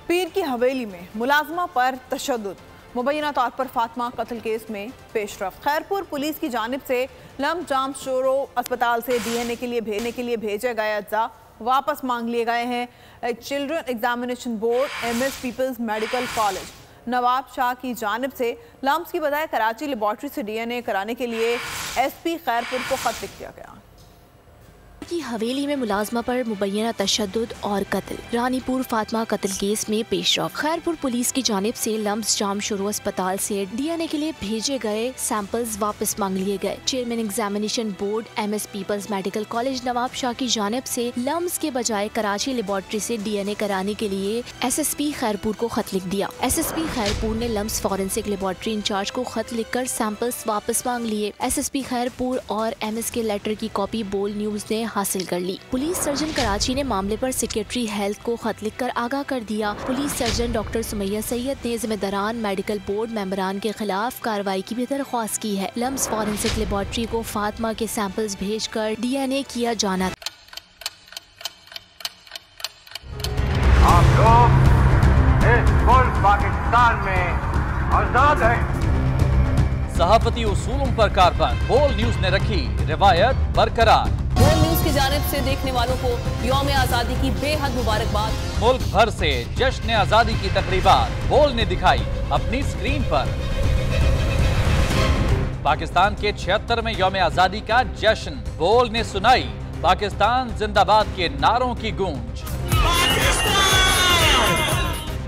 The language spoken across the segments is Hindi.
पीर की हवेली में मुलाजमा पर तशद्दुद, मुबैना तौर पर फातिमा कत्ल केस में पेशरफ। खैरपुर पुलिस की जानिब से लम जाम शोरो अस्पताल से DNA के लिए भेजे गए अज्जा वापस मांग लिए गए हैं। Chairman examination board MS peoples medical college Nawab Shah की जानिब से लम्स की बजाय कराची लेबॉर्ट्री से DNA कराने के लिए SP खैरपुर को खत लिख दिया गया। की हवेली में मुलाजमा पर मुबैना तशद्दुद और कत्ल, रानीपुर फातिमा कत्ल केस में पेशरफ। खैरपुर पुलिस की जानिब से लम्स जाम शुरू अस्पताल से DNA के लिए भेजे गए सैंपल्स वापस मांग लिए गए। Chairman examination board MS peoples medical college Nawab Shah की जानिब से लम्स के बजाय कराची लेबॉर्ट्री से DNA कराने के लिए SSP खैरपुर को खत लिख दिया। SSP खैरपुर ने लम्स फॉरेंसिक लेबॉर्ट्री इंचार्ज को खत लिखकर सैंपल्स वापस मांग लिए। SSP खैरपुर और MS के लेटर की कॉपी बोल न्यूज ने हासिल कर ली। पुलिस सर्जन कराची ने मामले पर सेक्रेटरी हेल्थ को खत लिखकर आगाह कर दिया। Police surgeon doctor Sumaiya Syed ने जिम्मेदारान मेडिकल बोर्ड मेंबरान के खिलाफ कार्रवाई की भी दरख्वास्त की है। लम्स फॉरेंसिक लेबॉर्ट्री को फातिमा के सैंपल्स भेजकर DNA किया जाना। आप लोग इस मुल्क पाकिस्तान में आजाद हैं। सहाफती उसूलों पर कारबंद बोल न्यूज ने रखी रिवायत बरकरार। बोल न्यूज की जानिब से देखने वालों को यौम आजादी की बेहद मुबारकबाद। मुल्क भर से जश्न आजादी की तकरीबात बोल ने दिखाई अपनी स्क्रीन पर। पाकिस्तान के 76वें यौम आजादी का जश्न बोल ने सुनाई पाकिस्तान जिंदाबाद के नारों की गूंज।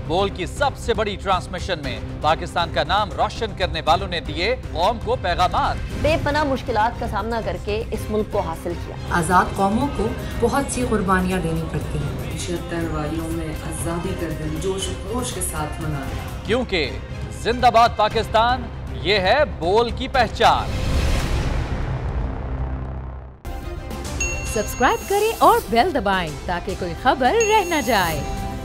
बोल की सबसे बड़ी ट्रांसमिशन में पाकिस्तान का नाम रोशन करने वालों ने दिए कौम को पैगामात। बेपनाह मुश्किलात का सामना करके इस मुल्क को हासिल किया। आज़ाद कौमों को बहुत सी कुर्बानियाँ देनी पड़ती हैं। 76 वालियों में आज़ादी का दिन जोश खरोश के साथ मना रहे हैं। क्योंकि जिंदाबाद पाकिस्तान ये है बोल की पहचान। सब्सक्राइब करें और बेल दबाएं ताकि कोई खबर रह न जाए।